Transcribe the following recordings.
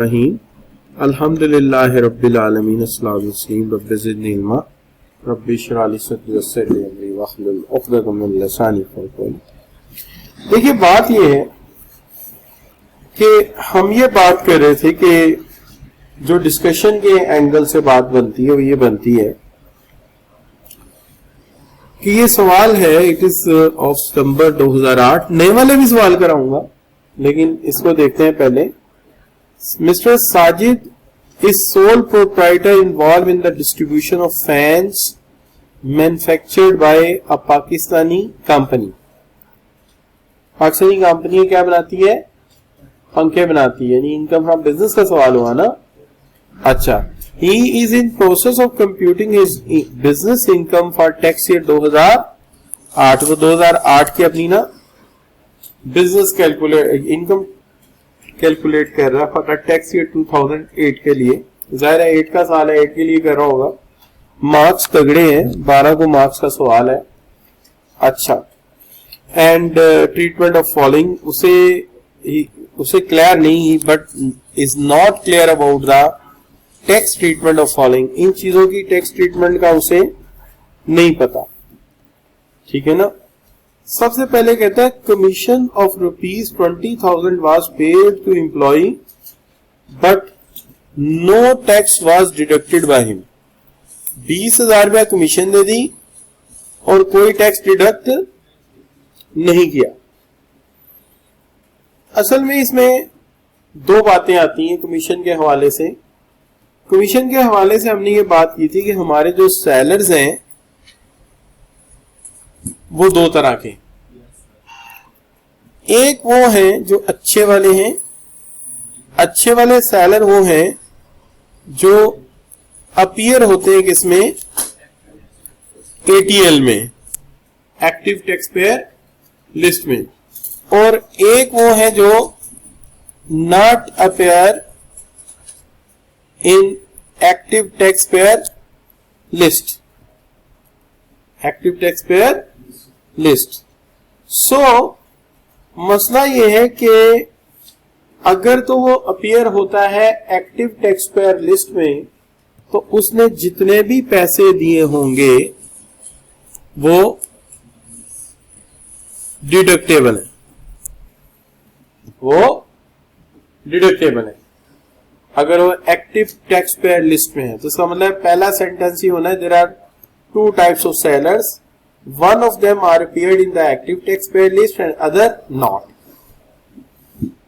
रहीम अल्हम्दुलिल्लाहि रब्बिल आलमीन अस्सलातु वस्सलाम rabbi ज़िदनी इल्मा rabbi इश्रह ली सदरी वयस्सिर ली अमरी वहलुल उक़दतम मिन लिसानी यफ़क़हू क़ौली। देखिए, बात ये है कि हम ये बात कर रहे थे कि जो डिस्कशन के एंगल से बात बनती है वो ये बनती है कि ये सवाल है, इट इज ऑफ सितंबर 2008। नए वाले भी सवाल कराऊंगा, लेकिन इसको देखते हैं पहले। Mr. Sajid is sole proprietor involved in the distribution of fans manufactured by a Pakistani company. Pakistani company क्या बनाती है? पंखे बनाती है, यानी इनकम फ्रॉम बिजनेस का सवाल हुआ ना। अच्छा, he is in process of computing his business income for tax year 2008। वो 2008 की अपनी ना बिजनेस इनकम कैलकुलेट कर रहा है फॉर टैक्स ईयर 2008 के लिए। जाहिर है 8 का साल है, 8 के लिए कर रहा होगा। मार्क्स तगड़े हैं, 12 को मार्क्स का सवाल है। अच्छा, एंड ट्रीटमेंट ऑफ फॉलोइंग उसे क्लियर नहीं, but is not clear about the tax treatment of following. इन चीजों की टैक्स ट्रीटमेंट का उसे नहीं पता, ठीक है ना। सबसे पहले कहता है commission of ₹20,000 was paid to employ but no tax was deducted by him. 20,000 रुपया कमीशन दे दी और कोई टैक्स डिडक्ट नहीं किया। असल में इसमें दो बातें आती हैं कमीशन के हवाले से। कमीशन के हवाले से हमने ये बात की थी कि हमारे जो सेलर्स हैं वो दो तरह के, एक वो हैं जो अच्छे वाले हैं। अच्छे वाले सेलर वो हैं जो अपीयर होते हैं किसमें? एटीएल में, एक्टिव टैक्स पेयर लिस्ट में। और एक वो है जो not appear in active tax payer list, active tax payer list. So मसला यह है कि अगर तो वो अपीयर होता है एक्टिव टैक्स पेयर लिस्ट में, तो उसने जितने भी पैसे दिए होंगे वो डिडक्टेबल है, वो डिडक्टेबल है अगर वो एक्टिव टैक्स पेयर लिस्ट में है। तो इसका मतलब पहला सेंटेंस ही होना है, there are two types of sellers, one of them are appeared in the active taxpayer list and other not.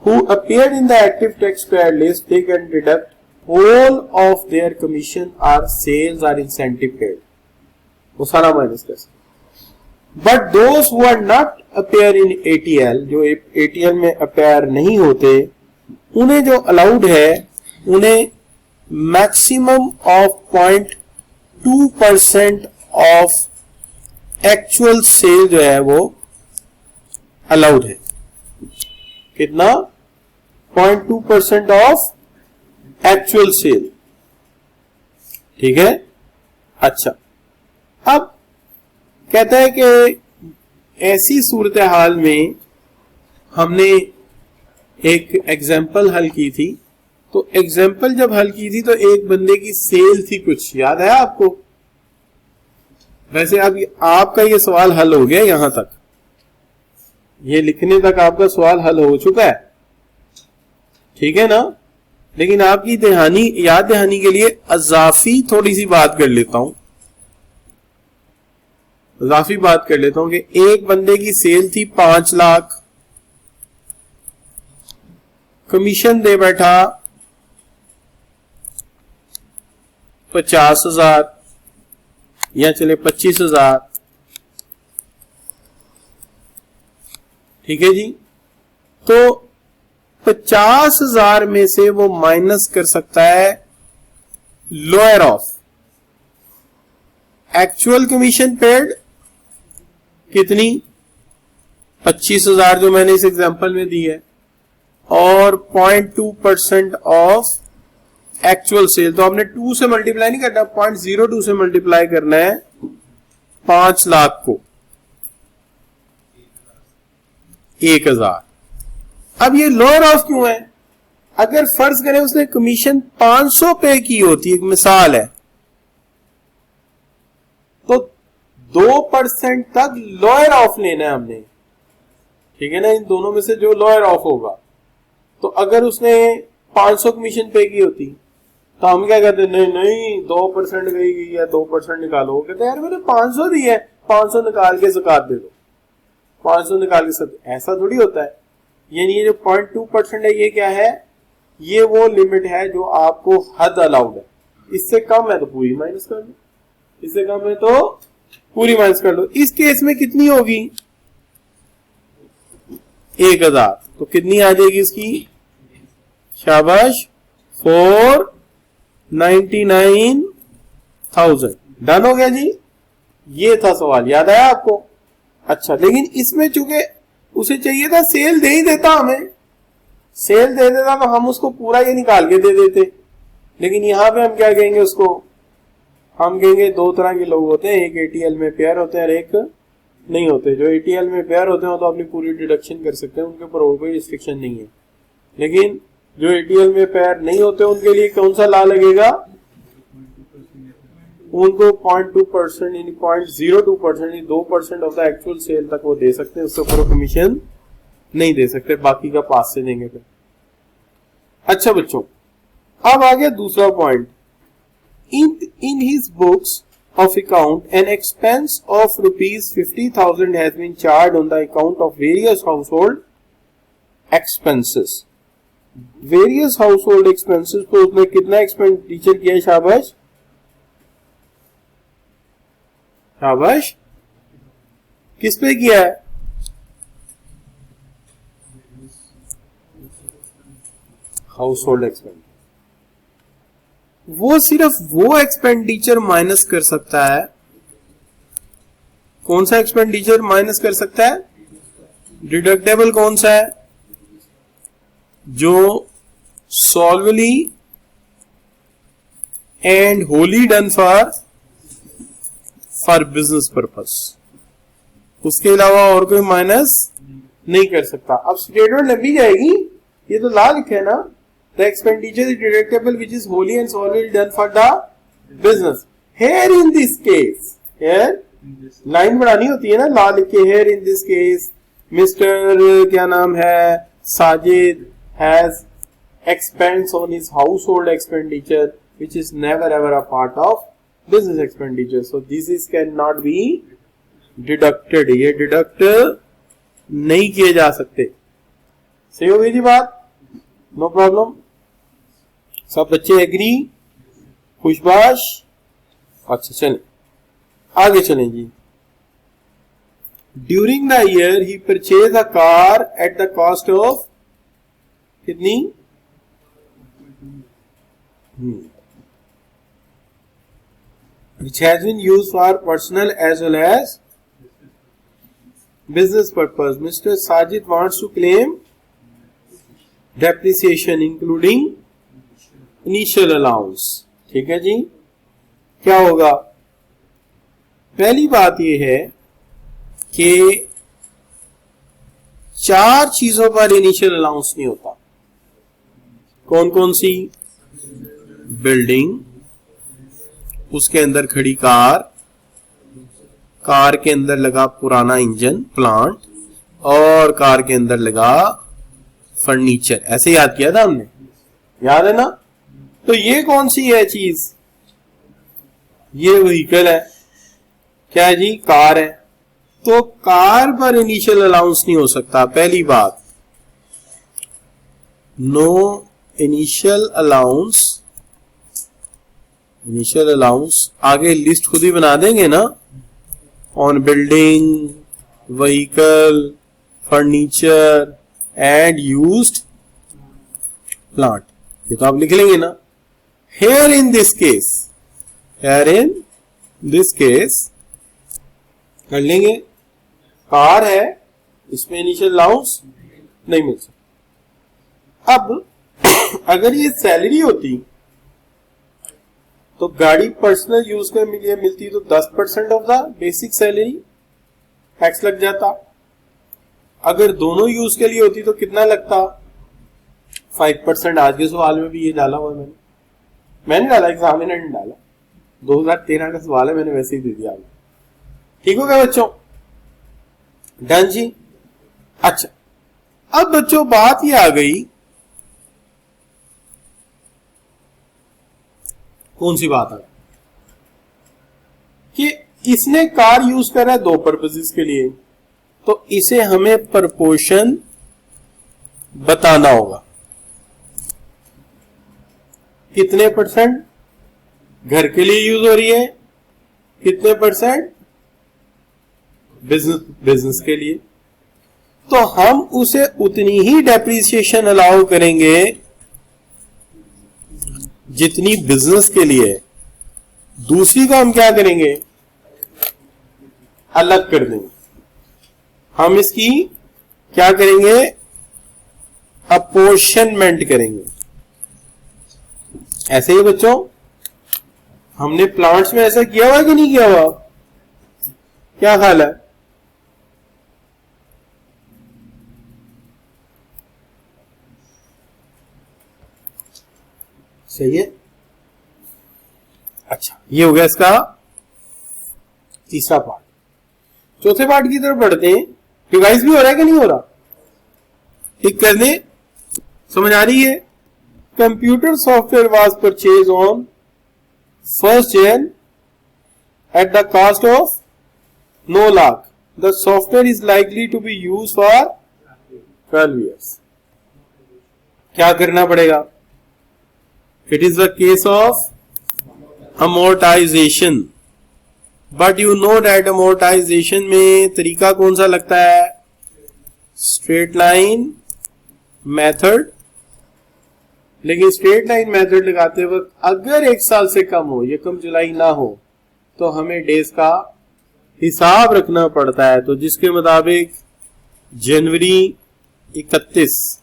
Who appeared in the active taxpayer list, they can deduct whole of their commission or sales or incentive paid, वो सारा minus कर सकते। But those who are not appear in ATL, जो ATL में appear नहीं होते, उन्हें जो allowed है, उन्हें maximum of 0.2% of actual sale जो है वो अलाउड है। कितना? 0.2% ऑफ एक्चुअल सेल, ठीक है। अच्छा, अब कहता है कि ऐसी सूरत हाल में हमने एक एग्जाम्पल हल की थी। तो एग्जाम्पल जब हल की थी तो एक बंदे की सेल थी, कुछ याद है आपको? वैसे अब आपका ये सवाल हल हो गया, यहां तक ये लिखने तक आपका सवाल हल हो चुका है, ठीक है ना। लेकिन आपकी याद दहानी के लिए अजाफी थोड़ी सी बात कर लेता हूं, अजाफी बात कर लेता हूं कि एक बंदे की सेल थी 5 लाख, कमीशन दे बैठा 50,000 या चले 25,000, ठीक है जी। तो 50,000 में से वो माइनस कर सकता है lower of actual commission paid, कितनी? 25,000 जो मैंने इस एग्जांपल में दी है, और 0.2% ऑफ एक्चुअल सेल। तो आपने 2 से मल्टीप्लाई नहीं करना, 0.02 से मल्टीप्लाई करना है 5 लाख को 1,000। अब ये लोअर ऑफ क्यों है? अगर फर्ज करें उसने कमीशन 500 पे की होती, एक मिसाल है, तो 2% तक लोअर ऑफ लेना है हमने, ठीक है ना, इन दोनों में से जो लोअर ऑफ होगा। तो अगर उसने 500 कमीशन पे की होती तो हम क्या कहते, नहीं नहीं 2% गई है, 2% निकालो। कहते यार मैंने 500 दी है, 500 निकाल के ज़कात दे दो, 500 निकाल के सब। ऐसा थोड़ी होता है। यानी ये जो 0.2% है, ये क्या है, ये वो लिमिट है जो आपको हद अलाउड है। इससे कम है तो पूरी माइनस कर लो, इससे कम है तो पूरी माइनस कर लो। इस केस में कितनी होगी, 1000, तो कितनी आ जाएगी इसकी, शाबाश, 499,000। डन हो गया जी। ये था सवाल, याद आया आपको? अच्छा, लेकिन इसमें चूंकि उसे चाहिए था सेल दे ही देता, हमें सेल दे देता तो हम उसको पूरा ये निकाल के दे देते। लेकिन यहां पे हम क्या कहेंगे उसको, हम कहेंगे दो तरह के लोग होते हैं, एक एटीएल में पेयर होते हैं और एक नहीं होते। जो एटीएल में पेयर होते हैं तो अपनी पूरी डिडक्शन कर सकते हैं, उनके ऊपर और कोई रिस्ट्रिक्शन नहीं है। लेकिन जो एटीएल में पेयर नहीं होते उनके लिए कौन सा ला लगेगा, उनको 0.2% यानी 0.02% 2% ऑफ द एक्चुअल सेल तक वो दे सकते हैं, उससे ऊपर कमीशन नहीं दे सकते, बाकी का पास से देंगे फिर। अच्छा बच्चों, अब आ गया दूसरा point. In his books of account, an expense of rupees 50,000 has been charged on the account of various household expenses. Various household expenses तो उसने कितना एक्सपेंडिचर किया है, शाबाश शाबाश, किस पे किया है, हाउस होल्ड एक्सपेंडिचर। वो सिर्फ वो एक्सपेंडिचर माइनस कर सकता है, कौन सा एक्सपेंडिचर माइनस कर सकता है, डिडक्टेबल कौन सा है, जो solely and wholly done for business purpose, उसके अलावा और कोई माइनस नहीं कर सकता। अब स्टेटमेंट लंबी जाएगी, ये तो ला लिखा है ना, the expenditure is deductible which is wholly and solely done for the business. Here in this case, here line बढ़ानी होती है ना, ला लिख के, here in this case mister क्या नाम है, Sajid has expense on his household expenditure which is never ever a part of business expenditure, so this is cannot be deducted, ये डिडक्ट नहीं किए जा सकते। सही हो गई थी बात, नो प्रॉब्लम, सब बच्चे एग्री, खुशबाश। अच्छा चलें आगे चलें जी। During the year he purchase a car at the cost of कितनी, which has been used for personal as well as business purpose. Mr. Sajid wants to claim depreciation including initial allowance. ठीक है जी, क्या होगा, पहली बात यह है कि 4 चीजों पर इनिशियल अलाउंस नहीं होता। कौन कौन सी, बिल्डिंग, उसके अंदर खड़ी कार, कार के अंदर लगा पुराना इंजन प्लांट, और कार के अंदर लगा फर्नीचर। ऐसे याद किया था हमने, याद है ना। तो ये कौन सी है चीज, ये व्हीकल है, क्या है जी, कार है। तो कार पर इनिशियल अलाउंस नहीं हो सकता, पहली बात। No initial allowance, initial allowance आगे लिस्ट खुद ही बना देंगे ना, on building, vehicle, furniture and used plant, ये तो आप लिख लेंगे ना। Here in this case, here in this case कर लेंगे, कार है, इसमें इनिशियल अलाउंस नहीं मिल सकता। अब अगर ये सैलरी होती तो गाड़ी पर्सनल यूज के लिए मिलती तो 10% of the basic salary tax लग जाता। अगर दोनों यूज के लिए होती तो कितना लगता, 5% आज के सवाल में भी ये डाला हुआ मैंने डाला, एग्जामिनर ने डाला, 2013 का सवाल है, मैंने वैसे ही दे दिया। ठीक हो गया बच्चों? डन जी। अच्छा, अब बच्चों बात ये आ गई, कौन सी बात आ गई कि इसने कार यूज करा है 2 पर्पसेस के लिए, तो इसे हमें प्रपोर्शन बताना होगा। कितने परसेंट घर के लिए यूज हो रही है, कितने परसेंट बिजनेस के लिए, तो हम उसे उतनी ही डेप्रिसिएशन अलाउ करेंगे जितनी बिजनेस के लिए। दूसरी को हम क्या करेंगे, अलग कर देंगे। हम इसकी क्या करेंगे, अपोर्शनमेंट करेंगे। ऐसे ही बच्चों हमने प्लांट्स में ऐसा किया हुआ कि नहीं किया हुआ? क्या ख्याल है? सही है। अच्छा, ये हो गया इसका तीसरा पार्ट। चौथे पार्ट की तरफ बढ़ते हैं। रिवाइज भी हो रहा है कि नहीं हो रहा? ठीक कर दें, समझ आ रही है? Computer software was purchase on 1st Jan at the cost of 9 lakh. The software is likely to be used for 12 years. क्या करना पड़ेगा? It is a case of amortization. But you know that amortization में तरीका कौन सा लगता है? Straight line method. लेकिन स्ट्रेट लाइन मेथड लगाते वक्त अगर 1 साल से कम हो, यकम जुलाई ना हो, तो हमें डेज का हिसाब रखना पड़ता है। तो जिसके मुताबिक जनवरी 31,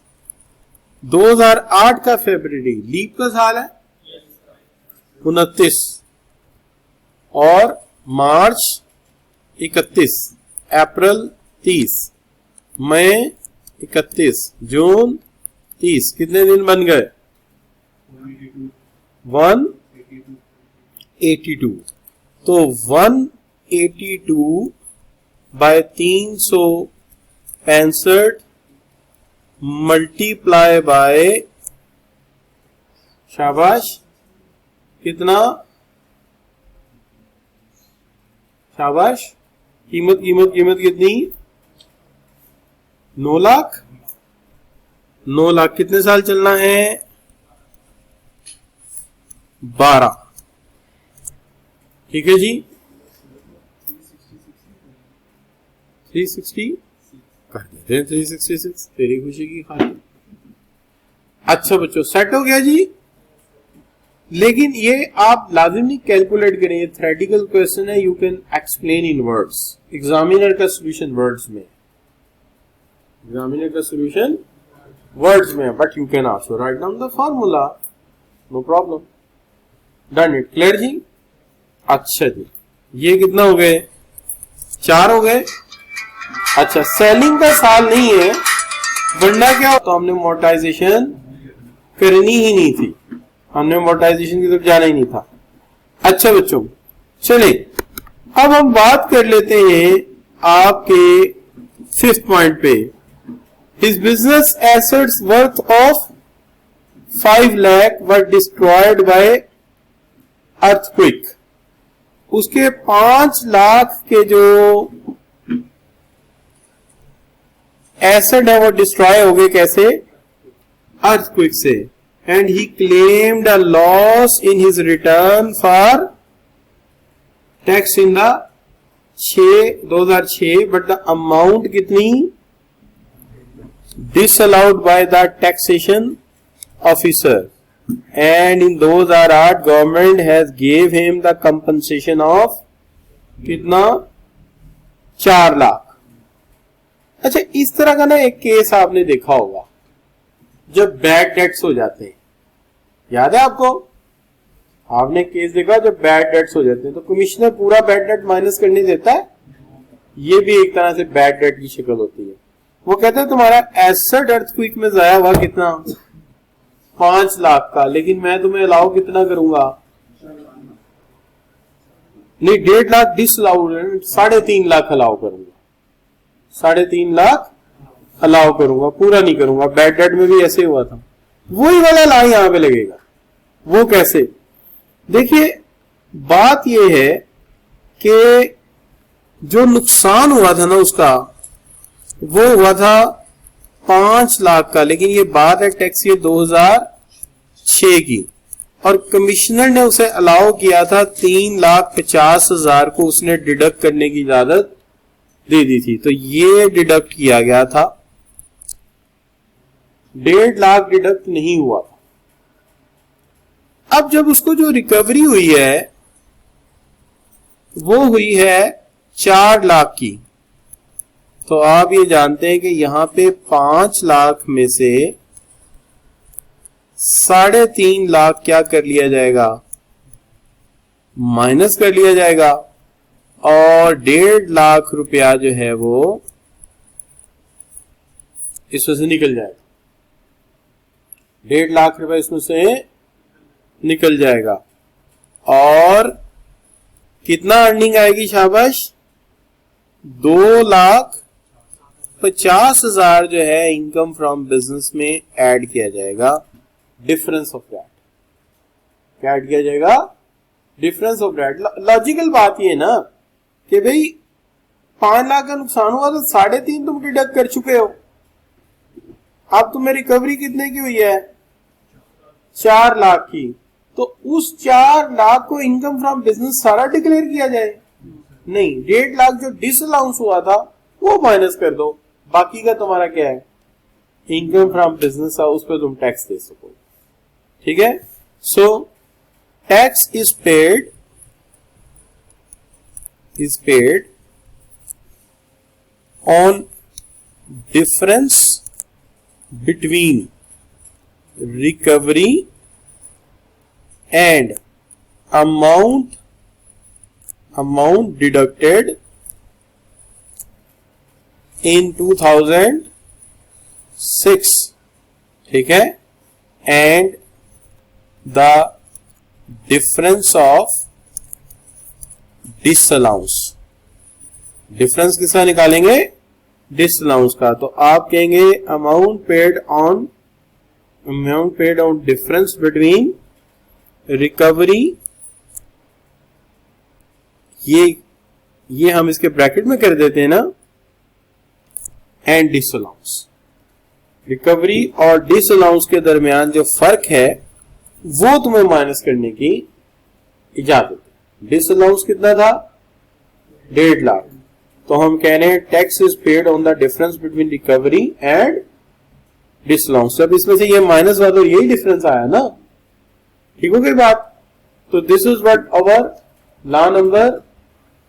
2008 का फरवरी लीप का साल है 29, और मार्च 31, अप्रैल 30, मई 31, जून 30, कितने दिन बन गए? 182। तो 182 बाय 365 मल्टीप्लाई बाय, शाबाश, कितना? शाबाश, कीमत कितनी? 9 लाख। 9 लाख कितने साल चलना है? 12। ठीक है जी। 360 कर देते हैं, 366 तेरी खुशी की खातिर। अच्छा बच्चों, सेट हो गया जी। लेकिन ये आप लाजिम नहीं कैलकुलेट करें, ये थ्योरेटिकल क्वेश्चन है, you can explain in words. Examiner का सोल्यूशन वर्ड्स में, एग्जामिनर का सोल्यूशन वर्ड्स में, but you can also write down the formula, no problem. Done it. Clear जी? अच्छा जी, ये कितना हो गए? 4 हो गए। अच्छा, सेलिंग का साल नहीं है, वरना क्या, तो हमने मोनेटाइजेशन करनी ही नहीं थी, हमने मोनेटाइजेशन की तरफ जाना ही नहीं था। अच्छा बच्चों, चले अब हम बात कर लेते हैं आपके 5th पॉइंट पे। His business assets worth of 5 lakh were destroyed by earthquake. उसके 5 लाख के जो एसेट है वो डिस्ट्रॉय हो गए, कैसे? अर्थक्विक से। And he claimed a loss in his return for tax in the 2006, but the amount कितनी? disallowed by the taxation officer, and in 2008 government has gave him the compensation of कितना? 4 लाख। अच्छा, इस तरह का ना एक केस आपने देखा होगा जब बैड डेट्स हो जाते हैं, याद है आपको? आपने केस देखा जब बैड डेट्स हो जाते हैं तो कमिश्नर पूरा बैड डेट माइनस करने देता है। ये भी एक तरह से बैड डेट की शक्ल होती है। वो कहते हैं तुम्हारा एसेट अर्थक्विक में जाया हुआ कितना? 5 लाख का, लेकिन मैं तुम्हें अलाउ कितना करूंगा, नहीं 1.5 लाख डिसअलाउ, 3.5 लाख अलाउ करूंगा, 3.5 लाख अलाउ करूंगा, पूरा नहीं करूंगा। बैड डेट में भी ऐसे हुआ था, वही वाला ला यहां पे लगेगा। वो कैसे, देखिए बात यह है कि जो नुकसान हुआ था ना उसका, वो हुआ था 5 लाख का, लेकिन ये बात है टैक्स ईयर 2006 की, और कमिश्नर ने उसे अलाउ किया था 3,50,000 को उसने डिडक्ट करने की इजाजत दे दी थी, तो ये डिडक्ट किया गया था, 1.5 लाख डिडक्ट नहीं हुआ था। अब जब उसको जो रिकवरी हुई है वो हुई है 4 लाख की, तो आप ये जानते हैं कि यहां पे 5 लाख में से 3.5 लाख क्या कर लिया जाएगा, माइनस कर लिया जाएगा, और 1.5 लाख रुपया जो है वो इसमें से निकल जाएगा, 1.5 लाख रुपया इसमें से निकल जाएगा। और कितना अर्निंग आएगी, शाबाश, 2,50,000 जो है इनकम फ्रॉम बिजनेस में ऐड किया जाएगा, डिफरेंस ऑफ दैट। क्या ऐड किया जाएगा, डिफरेंस ऑफ दैट। लॉजिकल बात ये ना कि भाई 5 लाख का नुकसान हुआ तो 3.5 तुम डिडक्ट कर चुके हो, अब तुम्हें रिकवरी कितने की हुई है, 4 लाख की, तो उस 4 लाख को इनकम फ्रॉम बिजनेस सारा डिक्लेयर किया जाए, नहीं 1.5 लाख जो डिसअलाउंस हुआ था वो माइनस कर दो, बाकी का तुम्हारा क्या है, इनकम फ्रॉम बिजनेस, उस पर तुम टैक्स दे सको। ठीक है, so tax is paid on difference between recovery and amount deducted in 2006, ठीक है, and the difference of disallowance। Difference किसका निकालेंगे, डिसअलाउंस का, तो आप कहेंगे amount paid on difference between recovery, ये हम इसके ब्रैकेट में कर देते हैं ना, एंड डिसअलाउंस। रिकवरी और डिसअलाउंस के दरमियान जो फर्क है वो तुम्हें माइनस करने की इजाजत है। डिसअलाउंस कितना था, 1.5 लाख, तो हम कह रहे हैं tax is paid on the difference between recovery and disallowance. जब इसमें से ये माइनस हुआ तो यही डिफरेंस आया ना, ठीक हो गई बात। तो this is what our law number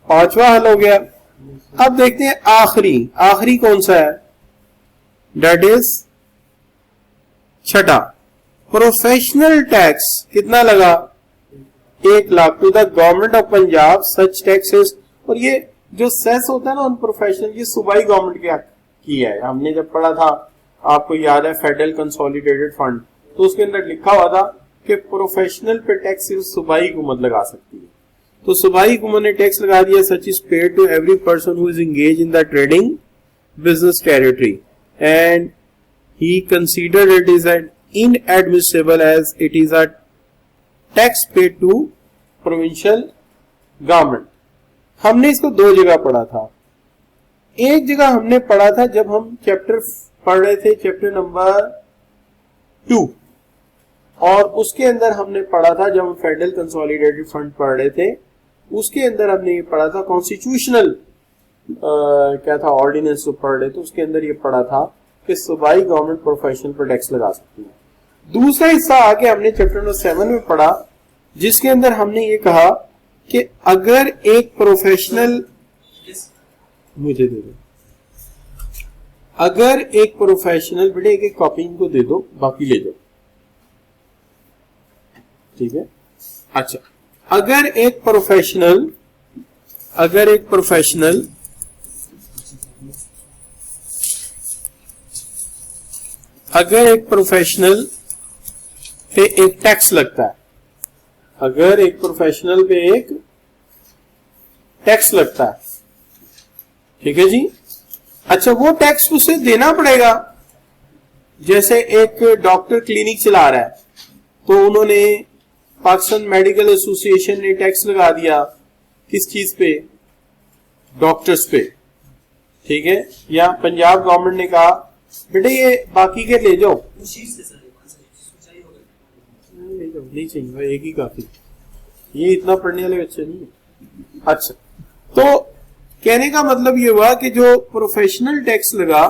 5वां हल हो गया। अब देखते हैं आखिरी कौन सा है, दैट इज 6, प्रोफेशनल टैक्स। कितना लगा, 1 lakh to the government of Punjab such taxes. और ये जो सेस होता है ना उन प्रोफेशनल, ये सूबाई गवर्नमेंट की है। हमने जब पढ़ा था, आपको याद है, फेडरल कंसोलिडेटेड फंड, तो उसके अंदर लिखा हुआ था कि प्रोफेशनल पे टैक्स सिर्फ सूबाई हुकूमत लगा सकती है। तो सूबाई हुकूमत ने टैक्स लगा दिया, such is paid to every person who is engage in the trading business territory and he considered it is an inadmissible as it is a tax paid to provincial government. हमने इसको 2 जगह पढ़ा था। एक जगह हमने पढ़ा था जब हम चैप्टर पढ़ रहे थे, चैप्टर नंबर 2, और उसके अंदर हमने पढ़ा था जब हम फेडरल कंसोलिडेटेड फंड पढ़ रहे थे, उसके अंदर हमने ये पढ़ा था कॉन्स्टिट्यूशनल क्या था, ऑर्डिनेंस जो पढ़ रहे थे, उसके अंदर ये पढ़ा था कि सूबाई गवर्नमेंट प्रोफेशनल पर टैक्स लगा सकती है। दूसरा हिस्सा आके हमने चैप्टर नंबर 7 में पढ़ा, जिसके अंदर हमने ये कहा कि अगर एक प्रोफेशनल, मुझे दे दो, अगर एक प्रोफेशनल, बेटे एक कॉपी इनको दे दो, बाकी ले जाओ, ठीक है। अच्छा, अगर एक प्रोफेशनल पे एक टैक्स लगता है, अगर एक प्रोफेशनल पे एक टैक्स लगता है, ठीक है जी। अच्छा, वो टैक्स उसे देना पड़ेगा। जैसे एक डॉक्टर क्लिनिक चला रहा है, तो उन्होंने पाकिस्तान मेडिकल एसोसिएशन ने टैक्स लगा दिया किस चीज पे, डॉक्टर्स पे, ठीक है। या पंजाब गवर्नमेंट ने कहा बेटे ये बाकी के ले जाओ, नहीं चाहिए, एक ही काफी, ये इतना पढ़ने वाले बच्चे नहीं है। अच्छा, तो कहने का मतलब ये हुआ कि जो प्रोफेशनल टैक्स लगा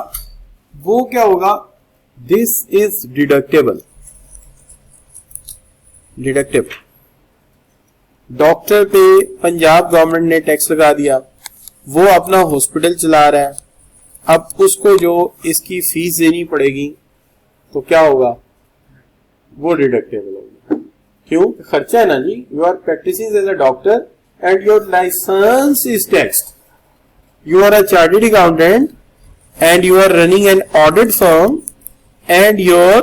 वो क्या होगा, दिस इज डिडक्टेबल। डॉक्टर पे पंजाब गवर्नमेंट ने टैक्स लगा दिया, वो अपना हॉस्पिटल चला रहा है, अब उसको जो इसकी फीस देनी पड़ेगी तो क्या होगा, वो डिडक्टेबल होगा। क्यों, खर्चा है ना जी। You are practising as a doctor and your licence is taxed. You are a chartered accountant and you are running an audit firm and your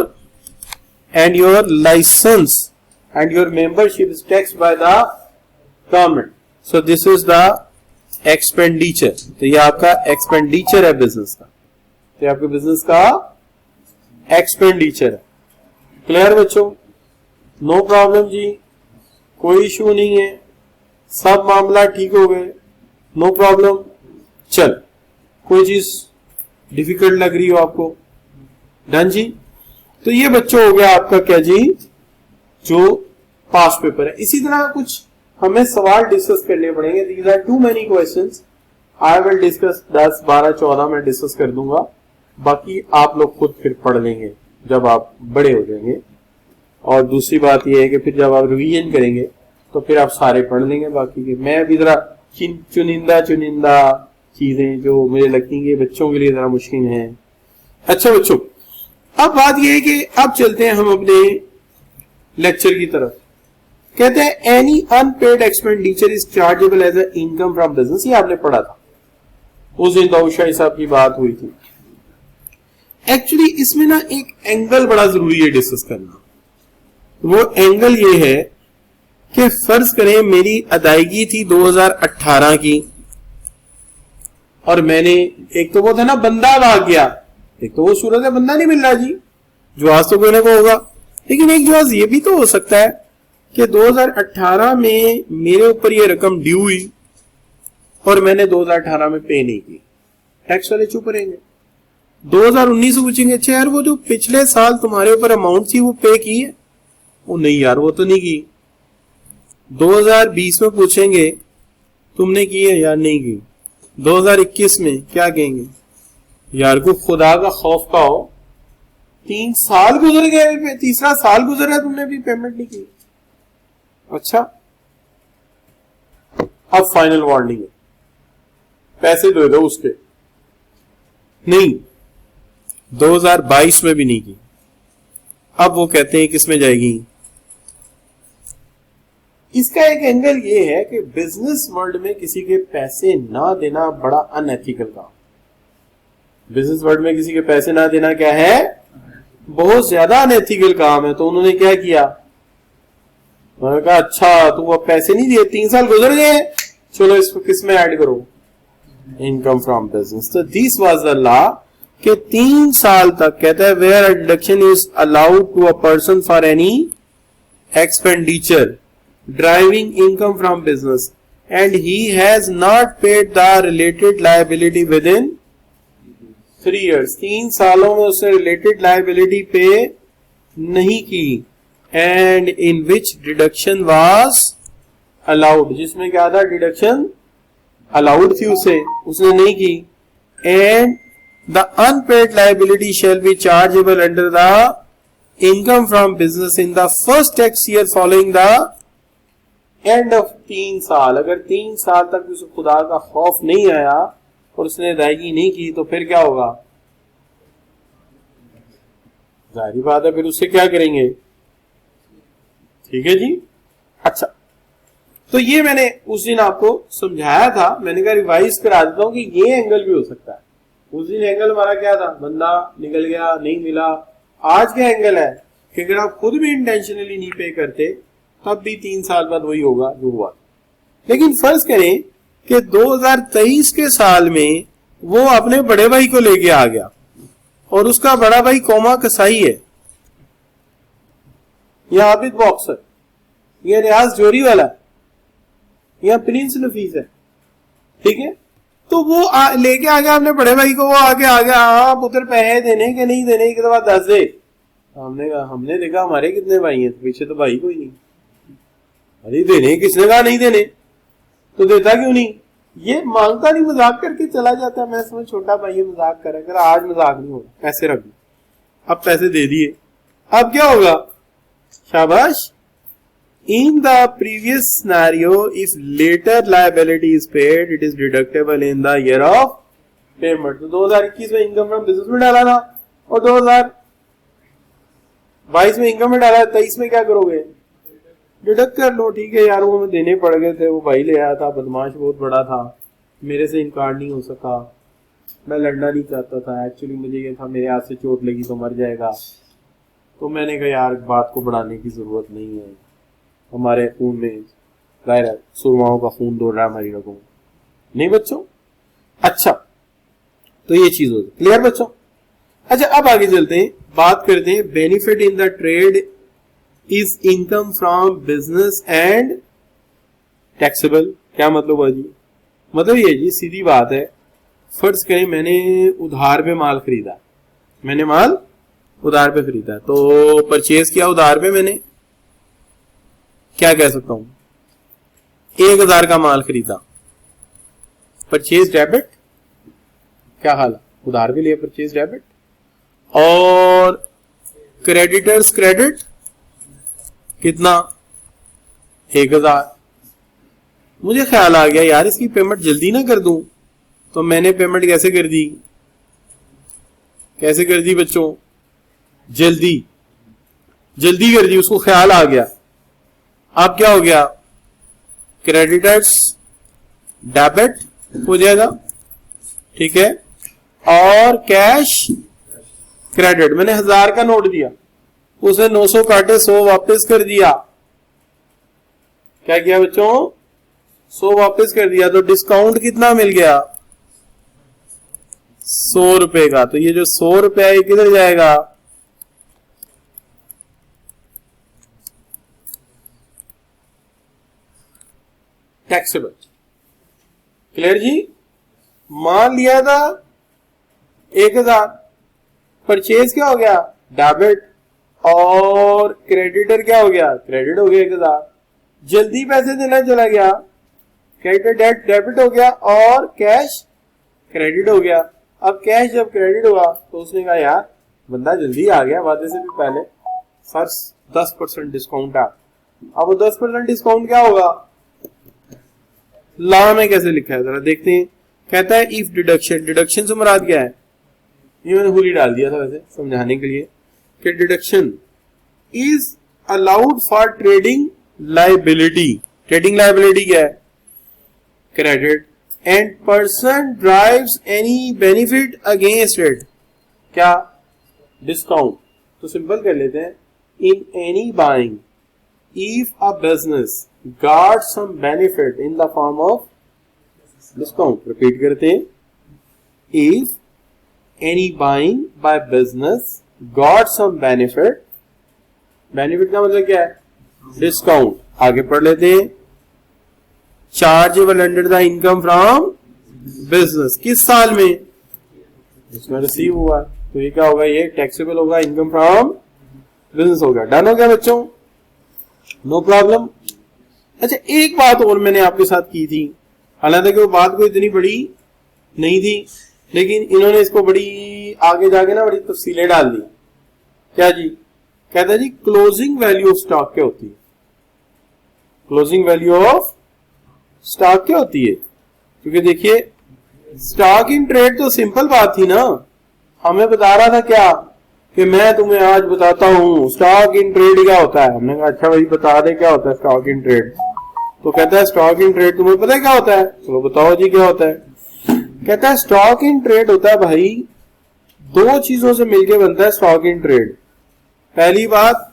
license and your membership is taxed by the government. So this is the expenditure. तो ये आपका expenditure है business का, तो ये आपके business का expenditure है। क्लियर बच्चों, नो प्रॉब्लम जी, कोई इशू नहीं है, सब मामला ठीक हो गए, नो प्रॉब्लम। चल, कोई चीज डिफिकल्ट लग रही हो आपको, डन जी। तो ये बच्चों हो गया आपका क्या जी, जो पास्ट पेपर है। इसी तरह कुछ हमें सवाल डिस्कस करने पड़ेंगे। These are too many questions, I will discuss 10, 12, 14 में डिस्कस कर दूंगा, बाकी आप लोग खुद फिर पढ़ लेंगे जब आप बड़े हो जाएंगे। और दूसरी बात यह है कि फिर जब आप रिवीजन करेंगे तो फिर आप सारे पढ़ लेंगे बाकी के। मैं अभी जरा चुनिंदा चीजें जो मुझे लगती हैं कि बच्चों के लिए जरा मुश्किल है। अच्छा बच्चों, अब बात यह है कि अब चलते हैं हम अपने लेक्चर की तरफ। कहते हैं any unpaid expenditure is chargeable as a income from business. ये आपने पढ़ा था, उस दिन दाऊद शाही साहब की बात हुई थी। एक्चुअली इसमें ना एक एंगल बड़ा जरूरी है डिस्कस करना। वो एंगल ये है कि फर्ज करें मेरी अदायगी थी 2018 की, और मैंने, एक तो वो था ना बंदा भाग गया, एक तो वो सूरत है बंदा नहीं मिल रहा जी, जवाब तो कोई को होगा। लेकिन एक जवाब ये भी तो हो सकता है कि 2018 में मेरे ऊपर ये रकम ड्यू हुई और मैंने 2018 में पे नहीं की, टैक्स वाले चुप रहेंगे। 2019 से पूछेंगे अच्छा यार वो जो पिछले साल तुम्हारे ऊपर अमाउंट थी वो पे की है, वो नहीं यार वो तो नहीं की। 2020 में पूछेंगे तुमने की है यार नहीं की। 2021 में क्या कहेंगे, यार को खुदा का खौफ का हो, 3 साल गुजर गए, तीसरा साल गुजर रहा है तुमने भी पेमेंट नहीं की। अच्छा, अब फाइनल वार्निंग है, पैसे दे दो उसके, नहीं 2022 में भी नहीं की। अब वो कहते हैं किसमें जाएगी। इसका एक एंगल ये है कि बिजनेस वर्ल्ड में किसी के पैसे ना देना बड़ा अनएथिकल काम। बिजनेस वर्ल्ड में किसी के पैसे ना देना क्या है, बहुत ज्यादा अनएथिकल काम है। तो उन्होंने क्या किया, उन्होंने कहा अच्छा तू अब पैसे नहीं दिए, 3 साल गुजर गए, चलो इसको किसमें ऐड करो, इनकम फ्रॉम बिजनेस। तो दिस वाज द लॉ कि 3 साल तक कहता है where a deduction is allowed to a person for any expenditure driving income from business and he has not paid the related liability within 3 years। 3 सालों में उसने related liability पे नहीं की, and in which deduction was allowed, जिसमें क्या था deduction allowed थी उसे, उसने नहीं की। And the unpaid liability shall be chargeable under the income from business in the first tax year following the end of 3 साल। अगर 3 साल तक उसे खुदा का खौफ नहीं आया और उसने अदायगी नहीं की तो फिर क्या होगा, जाहिर बात है फिर उससे क्या करेंगे। ठीक है जी। अच्छा, तो ये मैंने उस दिन आपको समझाया था, मैंने कहा रिवाइज करा देता हूं कि ये एंगल भी हो सकता है। उस दिन एंगल हमारा क्या था, बंदा निकल गया नहीं मिला। आज क्या एंगल है कि अगर आप खुद भी इंटेंशनली नहीं पे करते तब भी 3 साल बाद वही होगा जो हुआ। लेकिन फर्ज करें कि 2023 के साल में वो अपने बड़े भाई को लेके आ गया और उसका बड़ा भाई कौमा कसाई है, या आबिद बॉक्सर, या रियाज जोरी वाला, या प्रिंस नफीस है, ठीक है। तो वो लेके आ गया अपने बड़े भाई को, वो आगे आ गया, हाँ पुत्र पैसे देने के नहीं देने के बाद 10 दे। हमने कहा, हमने देखा हमारे कितने भाई हैं, पीछे तो भाई कोई नहीं। अरे देने किसने कहा नहीं देने, तो देता क्यों नहीं? ये मांगता नहीं, मजाक करके चला जाता है। मैं समझ छोटा भाई है, मजाक कर रहा है, आज मजाक नहीं होगा, पैसे रख दो। अब पैसे दे दिए, अब क्या होगा? शाबाश। In the previous scenario, if later liability is paid, it is deductible in the year of payment. तो 2021 में इनकम फ्रॉम बिजनेस में डाला था और 2022 में इनकम में डाला, 23 में क्या करोगे? डिडक्ट कर लो। ठीक है यार, वो देने पड़ गए थे, वो भाई ले आया था, बदमाश बहुत बड़ा था, मेरे से इनकार नहीं हो सका, मैं लड़ना नहीं चाहता था, एक्चुअली मुझे ये था मेरे हाथ से चोट लगी तो मर जाएगा, तो मैंने कहा यार बात को बढ़ाने की जरूरत नहीं है, हमारे खून में जाहिर है सुरमाओं का खून दौड़ रहा है हमारी रगों में, नहीं बच्चों? अच्छा, तो ये चीज हो गई, क्लियर बच्चों? अच्छा, अब आगे चलते हैं, बात करते हैं benefit in the trade is income from business and taxable. क्या मतलब है जी? मतलब ये जी सीधी बात है, फर्ज करें मैंने उधार पे माल खरीदा, मैंने माल उधार पे खरीदा, तो परचेज किया उधार पे, मैंने क्या कह सकता हूं, 1000 का माल खरीदा, परचेज डेबिट, क्या हाल है, उधार भी लिया, परचेज डेबिट, और क्रेडिटर्स क्रेडिट कितना, 1000। मुझे ख्याल आ गया यार इसकी पेमेंट जल्दी ना कर दूं, तो मैंने पेमेंट कैसे कर दी, कैसे कर दी बच्चों? जल्दी जल्दी कर दी, उसको ख्याल आ गया। अब क्या हो गया, क्रेडिटर्स डेबिट हो जाएगा, ठीक है, और कैश क्रेडिट। मैंने 1000 का नोट दिया, उसे 900 काटे 100 वापस कर दिया, क्या किया बच्चों, 100 वापस कर दिया, तो डिस्काउंट कितना मिल गया, 100 रुपए का। तो ये जो 100 रुपया ये किधर जाएगा, टैक्सेबल। क्लियर जी? मान लिया था 1000, परचेज क्या हो गया, डेबिट, और क्रेडिटर क्या हो गया, क्रेडिट हो गया 1000। जल्दी पैसे देना चला गया, क्रेडिटर डेबिट हो गया, और कैश क्रेडिट हो गया। अब कैश जब क्रेडिट हुआ तो उसने कहा यार बंदा जल्दी आ गया, वादे से भी पहले, सर 10% डिस्काउंट आ। अब वो 10% डिस्काउंट क्या होगा, लॉ में कैसे लिखा है जरा देखते हैं। कहता है इफ डिडक्शन, डिडक्शन से मुराद क्या है, ये मैंने भूल ही डाल दिया था वैसे समझाने के लिए, कि deduction is allowed for trading liability. Trading liability क्या है, credit, and person drives any benefit against it, क्या, डिस्काउंट। तो सिंपल कर लेते हैं, in any buying if a business got some benefit in the form of discount. Repeat करते हैं, if any buying by business got some benefit, benefit का मतलब क्या है, discount। आगे पढ़ लेते हैं, chargeable under the income from business, किस साल में, इसमें रिसीव हुआ, तो ये क्या होगा, ये टैक्सेबल होगा, इनकम फ्रॉम बिजनेस होगा। डन हो गया बच्चों, नो प्रॉब्लम। अच्छा, एक बात और मैंने आपके साथ की थी, हालांकि वो बात को इतनी बड़ी नहीं थी, लेकिन इन्होंने इसको बड़ी आगे जाके ना बड़ी तफसीलें डाल दी। क्या जी? कहता है जी क्लोजिंग वैल्यू ऑफ स्टॉक क्या होती है, क्लोजिंग वैल्यू ऑफ स्टॉक क्या होती है? क्योंकि देखिए स्टॉक इन ट्रेड तो सिंपल बात थी ना, हमें बता रहा था क्या कि मैं तुम्हें आज बताता हूं स्टॉक इन ट्रेड क्या होता है। हमने कहा अच्छा भाई बता दे क्या होता है स्टॉक इन ट्रेड। तो कहता है स्टॉक इन ट्रेड तुम्हें पता है क्या होता है? चलो बताओ जी क्या होता है। कहता है स्टॉक इन ट्रेड होता है भाई, दो चीजों से मिलके बनता है स्टॉक इन ट्रेड। पहली बात,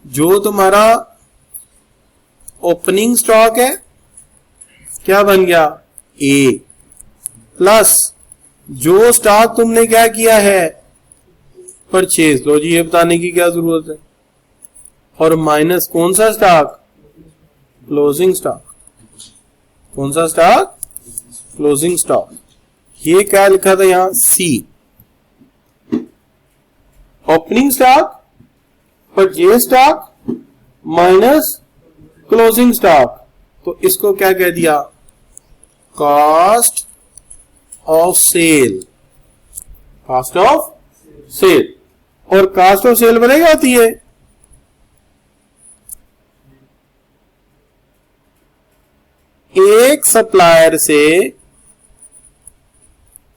जो तुम्हारा ओपनिंग स्टॉक है क्या बन गया, ए, प्लस जो स्टॉक तुमने क्या किया है, परचेज। लो जी, ये बताने की क्या जरूरत है। और माइनस कौन सा स्टॉक, क्लोजिंग स्टॉक। कौन सा स्टॉक, क्लोजिंग स्टॉक। ये क्या लिखा था यहां, C. Opening stock, purchase stock minus closing stock, तो इसको क्या कह दिया, cost of sale. Cost of sale. और कॉस्ट ऑफ सेल बनेगा होती है एक सप्लायर से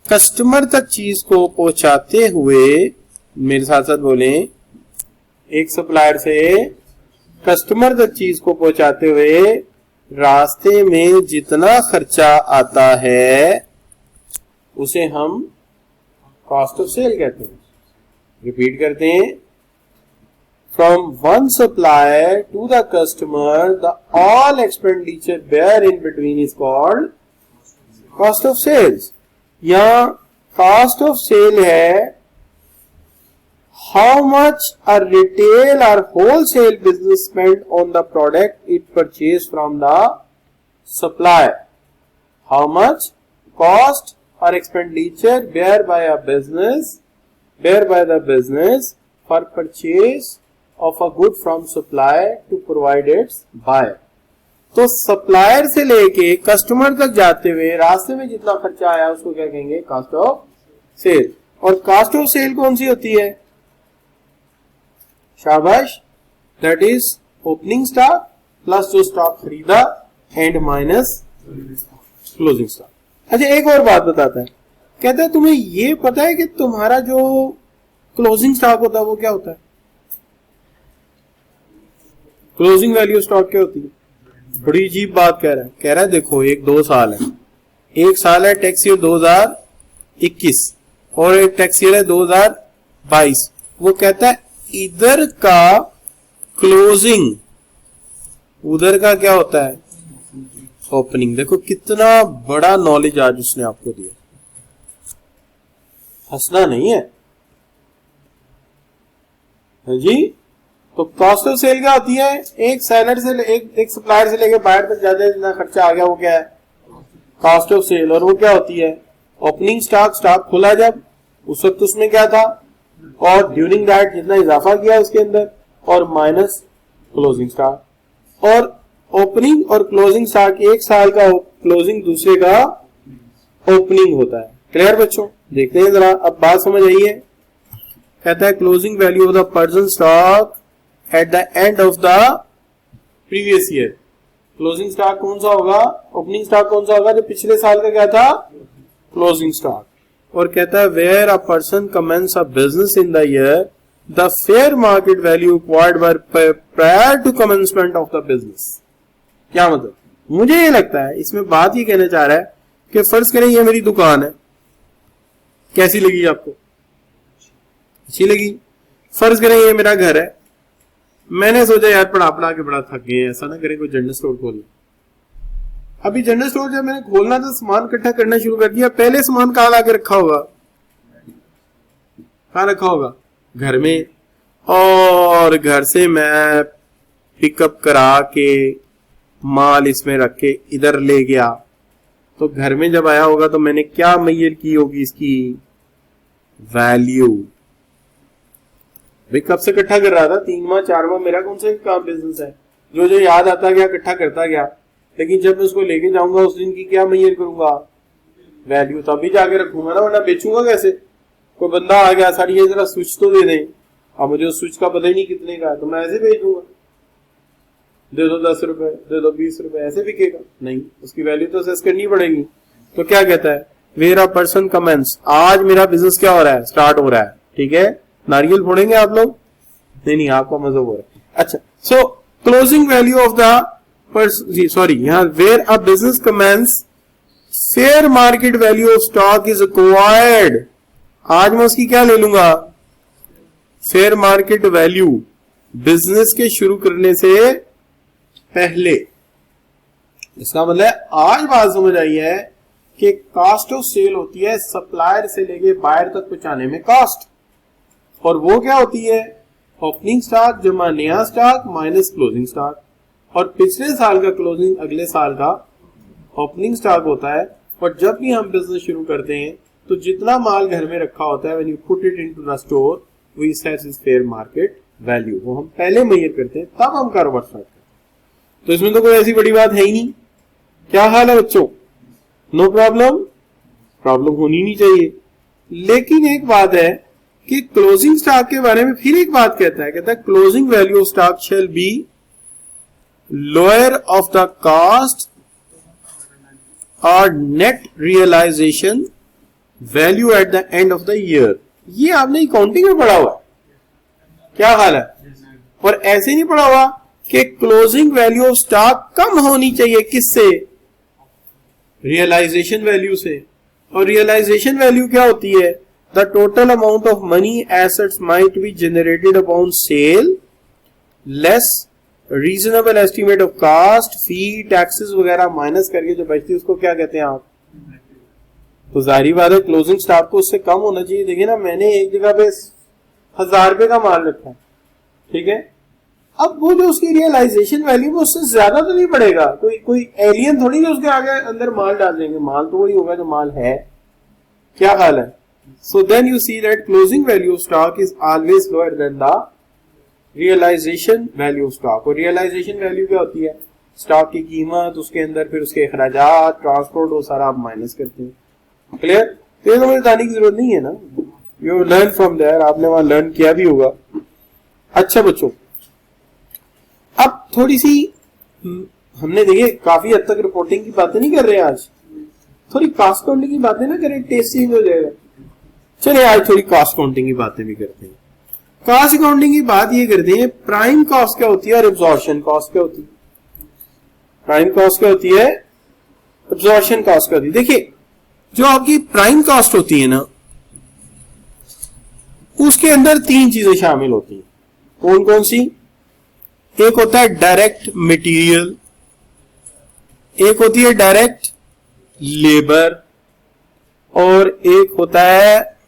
कस्टमर तक चीज को पहुंचाते हुए, मेरे साथ साथ बोलें, एक सप्लायर से कस्टमर तक चीज को पहुंचाते हुए रास्ते में जितना खर्चा आता है उसे हम कॉस्ट ऑफ सेल कहते हैं। रिपीट करते हैं, from one supplier to the customer the all expenditure bear in between is called cost of sales. या कॉस्ट ऑफ सेल है how much a retail or wholesale business spend on the product it purchased from the supplier. How much cost or expenditure bear by the business for purchase of a good from supplier to provide its buyer. तो supplier से लेके customer तक जाते हुए रास्ते में जितना खर्चा आया उसको क्या कहेंगे, कॉस्ट ऑफ सेल। और कॉस्ट ऑफ सेल कौन सी होती है, शाबाश, that is opening stock plus जो स्टॉक खरीदा एंड माइनस क्लोजिंग स्टॉक। अच्छा, एक और बात बताता है, कहता है तुम्हें ये पता है कि तुम्हारा जो क्लोजिंग स्टॉक होता है वो क्या होता है, क्लोजिंग वैल्यू स्टॉक क्या होती है। बड़ी अजीब बात कह रहा है देखो, एक 2 साल है, एक साल है टैक्स ईयर 2021 और एक टैक्स ईयर है 2022। वो कहता है इधर का क्लोजिंग, उधर का क्या होता है, ओपनिंग। देखो कितना बड़ा नॉलेज आज उसने आपको दिया, हंसना नहीं है। हाँ जी, तो कॉस्ट ऑफ सेल क्या होती है, एक सेलर से एक सप्लायर से लेकर बायर तक ज्यादा जितना खर्चा आ गया वो क्या है, कॉस्ट ऑफ सेल। और वो क्या होती है, ओपनिंग स्टॉक खुला जब, उस वक्त उसमें क्या था, और ड्यूरिंग दैट जितना इजाफा किया उसके अंदर, और माइनस क्लोजिंग स्टॉक। और ओपनिंग और क्लोजिंग स्टॉक, एक साल का क्लोजिंग, दूसरे का ओपनिंग होता है। क्लियर बच्चों, देखते हैं जरा, अब बात समझ आई है। कहता है closing value of the present stock at the end of the previous year. Closing stock कौन सा होगा, ओपनिंग स्टॉक कौन सा होगा, जो पिछले साल का क्या था, क्लोजिंग स्टॉक। और कहता है where a person commence a business in the year the fair market value acquired prior to commencement of the business. क्या मतलब, मुझे ये लगता है इसमें बात ये कहना चाह रहा है कि फर्ज करें ये मेरी दुकान है, कैसी लगी आपको, अच्छी लगी। फर्ज करें ये मेरा घर है, मैंने सोचा यार पढ़ा के बड़ा थक गए, ऐसा ना करें कोई जनरल स्टोर खोल ले। अभी जनरल स्टोर जब मैंने खोलना था, सामान इकट्ठा करना शुरू कर दिया, पहले सामान कहाँ ला के रखा होगा, कहाँ रखा होगा, घर में। और घर से मैं पिकअप करा के माल इसमें रख के इधर ले गया, तो घर में जब आया होगा तो मैंने क्या मैयर की होगी, इसकी वैल्यू। भाई कब से इकट्ठा कर रहा था, 3 माह 4 माह, मेरा कौन सा काम बिजनेस है, जो जो याद आता गया इकट्ठा करता गया। लेकिन जब मैं उसको लेके जाऊंगा उस दिन की क्या मैयर करूंगा, वैल्यू तभी जाके रखूंगा ना, वरना बेचूंगा कैसे। कोई बंदा आ गया, सर ये जरा स्विच तो दे दें, अब मुझे उस स्विच का पता ही नहीं कितने का है, तो मैं ऐसे बेच दूंगा, दे दो 10 रुपए, दे दो 20 रुपए, ऐसे बिकेगा नहीं, उसकी वैल्यू तो असेस करनी पड़ेगी। तो क्या कहता है, वेयर अ पर्सन कमेंस, आज मेरा बिजनेस क्या हो रहा है, स्टार्ट हो रहा है, ठीक है। नारियल फोड़ेंगे आप लोग, नहीं आपका मजा हो रहा है। अच्छा, so closing value of the यहाँ where a business commence fair market value of stock is acquired. आज मैं उसकी क्या ले लूंगा, फेयर मार्केट वैल्यू बिजनेस के शुरू करने से पहले। इसका मतलब आज बात समझ आई है कि कॉस्ट ऑफ सेल होती है सप्लायर से लेके बायर तक पहुंचाने में कॉस्ट, और वो क्या होती है? ओपनिंग स्टॉक जमा नया स्टॉक माइनस क्लोजिंग स्टॉक, और पिछले साल का क्लोजिंग अगले साल का ओपनिंग स्टॉक होता है। और जब भी हम बिजनेस शुरू करते हैं तो जितना माल घर में रखा होता है, when you put it into the store, we set is fair market value, वो हम पहले मेजर करते हैं, तब हम कारोबार स्टार्ट करते हैं। तो इसमें तो कोई ऐसी बड़ी बात है ही नहीं। क्या हाल है बच्चों? No problem? प्रॉब्लम होनी नहीं चाहिए। लेकिन एक बात है कि क्लोजिंग स्टॉक के बारे में फिर एक बात कहता है closing value of stock shall be lower of the cost or net realisation value at the end of the year. ये आपने अकाउंटिंग में पढ़ा हुआ। क्या हाल है? और ऐसे नहीं पढ़ा हुआ कि क्लोजिंग वैल्यू ऑफ स्टॉक कम होनी चाहिए किससे? रियलाइजेशन वैल्यू से। और रियलाइजेशन वैल्यू क्या होती है? The total amount of money assets might be generated upon sale less reasonable estimate of cost, fee, taxes वगैरह माइनस करके जो बचती है उसको क्या कहते हैं आप? तो जाहिर बात है क्लोजिंग स्टॉक को उससे कम होना चाहिए। देखिए ना, मैंने एक जगह पे 1000 रुपए का माल रखा है, ठीक है, अब वो जो उसकी रियलाइजेशन वैल्यू वो उससे ज्यादा तो नहीं पड़ेगा। कोई एलियन थोड़ी ना उसके आगे अंदर माल डाल देंगे, माल तो वही होगा जो माल है। क्या हाल है? So then you see that closing value of stock is always lower than the realisation value of stock. और रियलाइजेशन वैल्यू क्या होती है? स्टॉक की कीमत, उसके अंदर फिर उसके अखराजात, ट्रांसपोर्ट, वो सारा आप माइनस करते हैं। क्लियर? तो ये तो मुझे बताने की जरूरत नहीं है ना, यू लर्न फ्रॉम देयर, आपने वहां लर्न किया भी होगा। अच्छा बच्चों, अब थोड़ी सी हमने देखिए काफी हद तक रिपोर्टिंग की बातें नहीं कर रहे आज, थोड़ी कॉस्ट काउंटिंग की बातें ना करें, टेस्ट चेंज हो जाएगा। चलिए आज थोड़ी कॉस्ट काउंटिंग की बातें भी करते हैं। कॉस्ट अकाउंटिंग की बात ये करते हैं, प्राइम कॉस्ट क्या होती है और एब्जॉर्प्शन कॉस्ट क्या होती है? प्राइम कॉस्ट क्या होती है, एब्जॉर्प्शन कॉस्ट क्या होती है? देखिए, जो आपकी प्राइम कॉस्ट होती है ना, उसके अंदर 3 चीजें शामिल होती हैं। कौन कौन सी? एक होता है डायरेक्ट मटेरियल, एक होती है डायरेक्ट लेबर, और एक होता है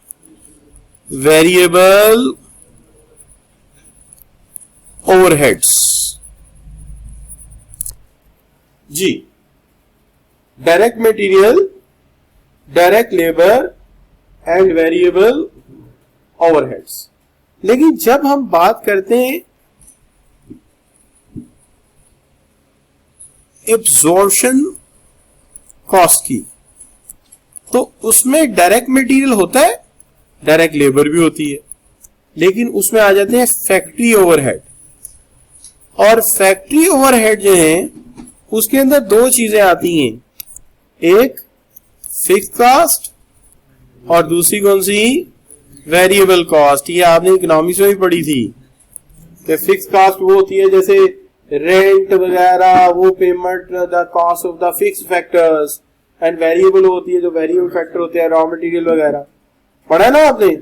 वेरिएबल ओवरहेड्स। जी, direct material, direct labour and variable overheads. लेकिन जब हम बात करते हैं एब्जॉर्प्शन कॉस्ट की, तो उसमें डायरेक्ट मटेरियल होता है, डायरेक्ट लेबर भी होती है, लेकिन उसमें आ जाते हैं फैक्ट्री ओवरहेड। और फैक्ट्री ओवरहेड जो है उसके अंदर 2 चीजें आती हैं, एक फिक्स कॉस्ट और दूसरी कौन सी? Variable cost. ये आपने इकोनॉमिक्स में भी पढ़ी थी कि फिक्स कॉस्ट वो होती है जैसे रेंट वगैरह, वो payment the cost of the fix factors, and variable होती है जो वेरिएबल फैक्टर होते हैं, रॉ मटेरियल वगैरह। पढ़ा ना आपने?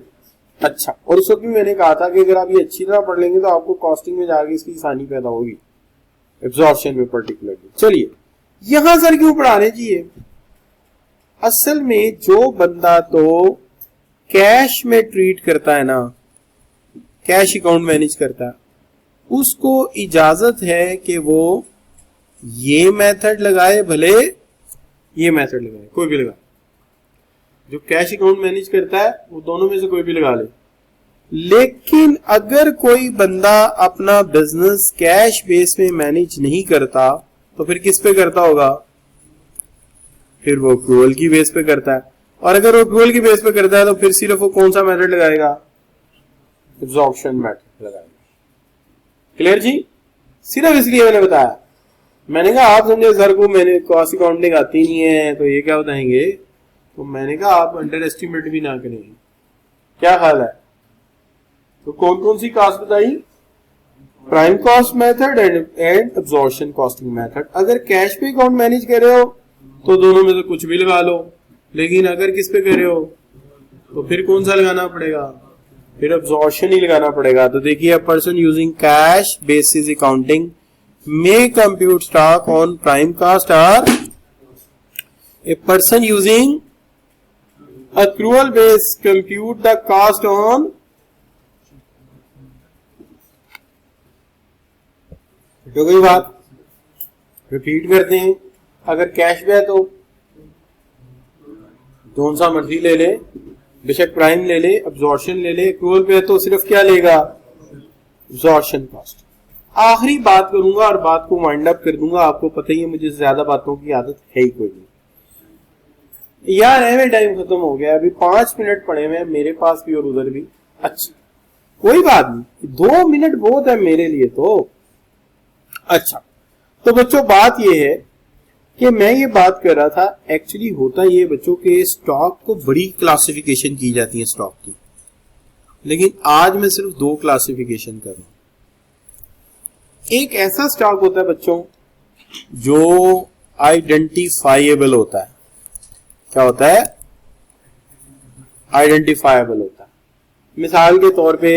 अच्छा, और उस वक्त भी मैंने कहा था कि अगर आप ये अच्छी तरह पढ़ लेंगे तो आपको कॉस्टिंग में जाके इसकी आसानी पैदा होगी, एब्जॉर्प्शन में पर्टिकुलरली। चलिए, यहां सर क्यों पढ़ाने चाहिए? असल में जो बंदा तो कैश में ट्रीट करता है ना, कैश अकाउंट मैनेज करता है, उसको इजाजत है कि वो ये मेथड लगाए, भले ये मेथड लगाए, कोई भी लगा। जो कैश अकाउंट मैनेज करता है वो दोनों में से कोई भी लगा ले। लेकिन अगर कोई बंदा अपना बिजनेस कैश बेस में मैनेज नहीं करता तो फिर किस पे करता होगा? फिर वो एक्रूअल की बेस पे करता है। और अगर वो एक्रूअल की बेस पे करता है तो फिर सिर्फ वो कौन सा मेथड लगाएगा? एब्जॉर्प्शन मेथड लगाएगा। क्लियर जी? सिर्फ इसलिए मैंने बताया। मैंने कहा आप समझे सर को मैंने कॉस्ट अकाउंटिंग आती नहीं है तो ये क्या बताएंगे, तो मैंने कहा आप अंडर एस्टिमेट भी ना करें। क्या हाल है? तो कौन कौन सी कॉस्ट बताई? Prime cost method and absorption costing method. अगर कैश पे अकाउंट मैनेज कर रहे हो तो दोनों में से कुछ भी लगा लो, लेकिन अगर किस पे कर रहे हो तो फिर कौन सा लगाना पड़ेगा? फिर अब्जॉर्प्शन ही लगाना पड़ेगा। तो देखिए, person using cash basis accounting may compute stock on prime cost or a person using accrual base compute the cost on तो कोई बात रिपीट करते हैं। अगर कैश पे है तो कौन सा मर्जी ले ले, बेशक प्राइम ले ले, अब्जॉर्प्शन ले ले। एक्रूअल पे है तो सिर्फ क्या लेगा, अब्जॉर्प्शन कॉस्ट। आखिरी बात करूंगा और बात को वाइंड अप कर दूंगा। आपको पता ही है मुझे ज्यादा बातों की आदत है ही कोई नहीं यार। है टाइम खत्म हो गया, अभी 5 मिनट पड़े हुए हैं मेरे पास भी और उधर भी। अच्छा कोई बात नहीं, 2 मिनट बहुत है मेरे लिए तो। अच्छा तो बच्चों बात यह है कि मैं ये बात कर रहा था, एक्चुअली होता ये बच्चों के स्टॉक को बड़ी क्लासिफिकेशन की जाती है स्टॉक की, लेकिन आज मैं सिर्फ 2 क्लासिफिकेशन कर रहा हूं। एक ऐसा स्टॉक होता है बच्चों जो आइडेंटिफाइएबल होता है। क्या होता है, आइडेंटिफाइबल होता है। मिसाल के तौर पे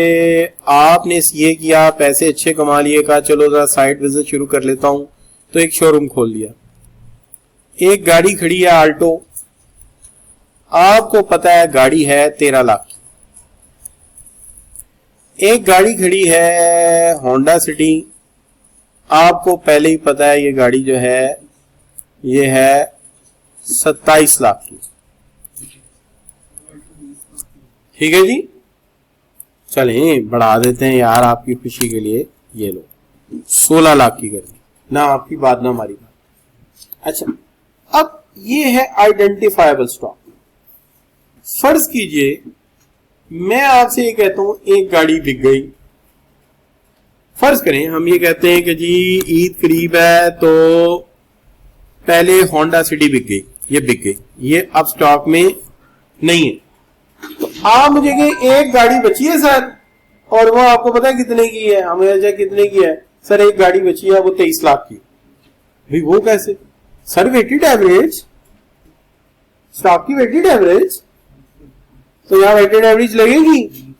आपने ये किया, पैसे अच्छे कमा लिए, कहा चलो जरा साइड बिजनेस शुरू कर लेता हूं, तो एक शोरूम खोल लिया। एक गाड़ी खड़ी है आल्टो, आपको पता है गाड़ी है 13 लाख की। एक गाड़ी खड़ी है होंडा सिटी, आपको पहले ही पता है ये गाड़ी जो है ये है 27 लाख की। ठीक है जी, चलें बढ़ा देते हैं यार आपकी खुशी के लिए, ये लो 16 लाख की कर दी ना, आपकी बात ना हमारी बात। अच्छा अब ये है आइडेंटिफाइबल स्टॉक। फर्ज कीजिए मैं आपसे ये कहता हूं एक गाड़ी बिक गई। फर्ज करें हम ये कहते हैं कि जी ईद करीब है तो पहले होंडा सिटी बिक गई, ये बिक गई, ये अब स्टॉक में नहीं है। तो आप मुझे कहें एक गाड़ी बची है सर, और वो आपको पता है कितने की है, हमें कितने की है सर, एक गाड़ी बची है वो 23 लाख की। भाई वो कैसे सर, वेटेड एवरेज, स्टॉक की वेटेड एवरेज, तो यहाँ वेटेड एवरेज लगेगी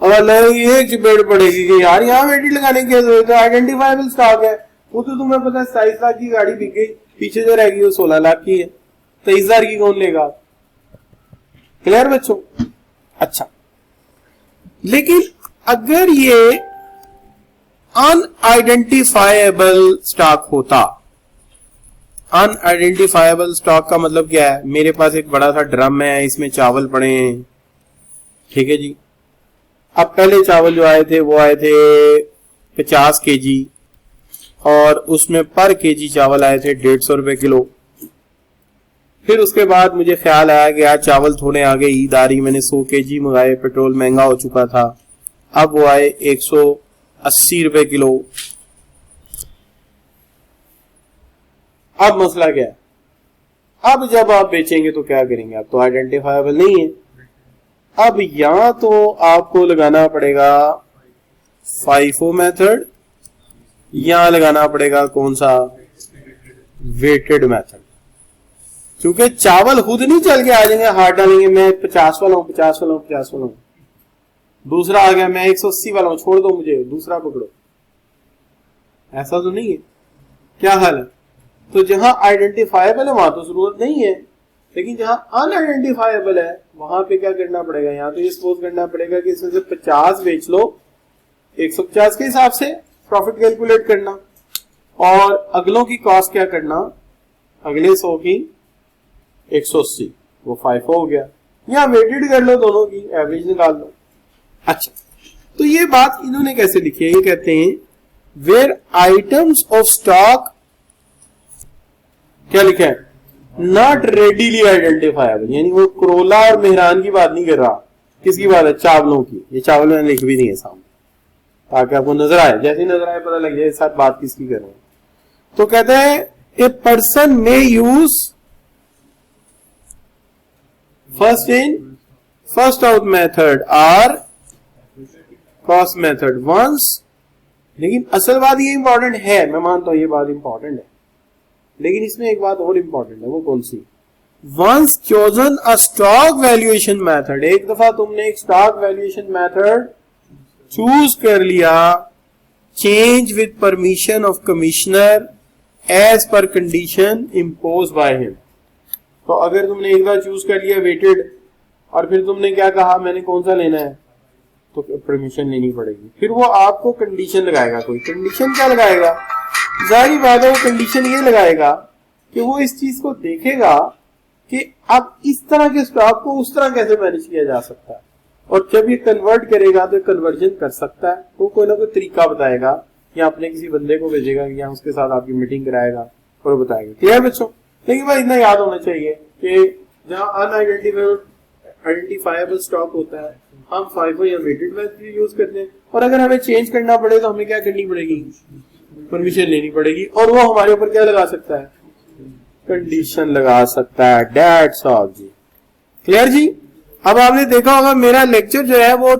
और लगेगी, एक चपेट पड़ेगी कि यार यहाँ वेटेड लगाने की जरूरत है, आइडेंटिफाइबल स्टॉक है। वो तो तुम्हें पता है 27 लाख की गाड़ी बिक गई, पीछे जो रहेगी वो 16 लाख की है, 23,000 की कौन लेगा। क्लियर बच्चों। अच्छा लेकिन अगर ये अनआइडेंटिफाइबल स्टॉक होता, अनआइडेंटिफाइबल स्टॉक का मतलब क्या है, मेरे पास एक बड़ा सा ड्रम है, इसमें चावल पड़े हैं, ठीक है जी। अब पहले चावल जो आए थे वो आए थे 50 केजी, और उसमें पर केजी चावल आए थे 150 रुपए किलो। फिर उसके बाद मुझे ख्याल आया कि यार चावल थोड़े आगे ईद आ रही, मैंने 100 केजी मंगाए, पेट्रोल महंगा हो चुका था, अब वो आए 180 रुपए किलो। अब मसला क्या है, अब जब आप बेचेंगे तो क्या करेंगे, अब तो आइडेंटिफाइबल नहीं है। अब यहां तो आपको लगाना पड़ेगा FIFO मेथड, यहां लगाना पड़ेगा कौन सा, वेटेड मेथड। क्योंकि चावल खुद नहीं चल के आ जाएंगे, हाथ डालेंगे मैं 50 वाला हूं, 50 वाला हूं, 50 वाला हूं, दूसरा आ गया मैं 180 वाला हूं, छोड़ दो मुझे, दूसरा पकड़ो, ऐसा तो नहीं है। क्या हाल है, तो जहां आइडेंटिफाइबल है वहां तो जरूरत नहीं है, लेकिन जहां अनआइडेंटिफाइबल है वहां पे क्या करना पड़ेगा, यहां तो ये सपोज करना पड़ेगा कि इसमें से 50 बेच लो, 150 के हिसाब से प्रॉफिट कैलकुलेट करना, और अगलों की कॉस्ट क्या करना, अगले 100 की 180, वो 5 हो गया, या वेटेड कर लो, दोनों की एवरेज निकाल लो। अच्छा तो ये बात इन्होंने कैसे लिखी है, ये कहते हैं वेयर आइटम्स ऑफ स्टॉक, क्या लिखा है, नॉट रेडीली आइडेंटिफाइबल, यानी वो करोला और मेहरान की बात नहीं कर रहा, किसकी बात है, चावलों की। ये चावल मैंने लिख भी नहीं है सामने ताकि आपको नजर आए, जैसे ही नजर आए पता लग जाए साथ बात किसकी कर रहे हैं। तो कहते हैं a person may use first out method और कॉस्ट मेथड वंस, लेकिन असल बात ये इंपॉर्टेंट है, मैं मानता हूं ये बात इंपॉर्टेंट है, लेकिन इसमें एक बात और इंपॉर्टेंट है, वो कौन सी, once chosen a stock valuation method, एक दफा तुमने एक स्टॉक वैल्यूएशन मेथड चूज कर लिया, change with permission of commissioner as per condition impose by him. तो अगर तुमने एक बार चूज कर लिया वेटेड, और फिर तुमने क्या कहा मैंने कौन सा लेना है, तो परमिशन लेनी पड़ेगी, फिर वो आपको कंडीशन लगाएगा। कोई कंडीशन क्या लगाएगा, जाहिर बात है वो कंडीशन ये लगाएगा कि वो इस चीज को देखेगा कि अब इस तरह के स्टॉक को उस तरह कैसे मैनेज किया जा सकता है, और जब ये कन्वर्ट करेगा तो कन्वर्जन कर सकता है, तो कोई ना कोई तरीका बताएगा, या अपने किसी बंदे को भेजेगा या उसके साथ आपकी मीटिंग कराएगा और वो बताएगा। क्लियर बच्चों? लेकिन भाई इतना याद होना चाहिए कि जहां अनआइडेंटिफाइबल स्टॉक होता है हम फाइफो या वेटेड मेथड यूज करते हैं, और अगर हमें चेंज करना पड़े तो हमें क्या करनी पड़ेगी, परमिशन लेनी पड़ेगी, और वो हमारे ऊपर क्या लगा सकता है, कंडीशन लगा सकता है। दैट्स ऑल जी। क्लियर जी? अब आपने देखा होगा मेरा लेक्चर जो है वो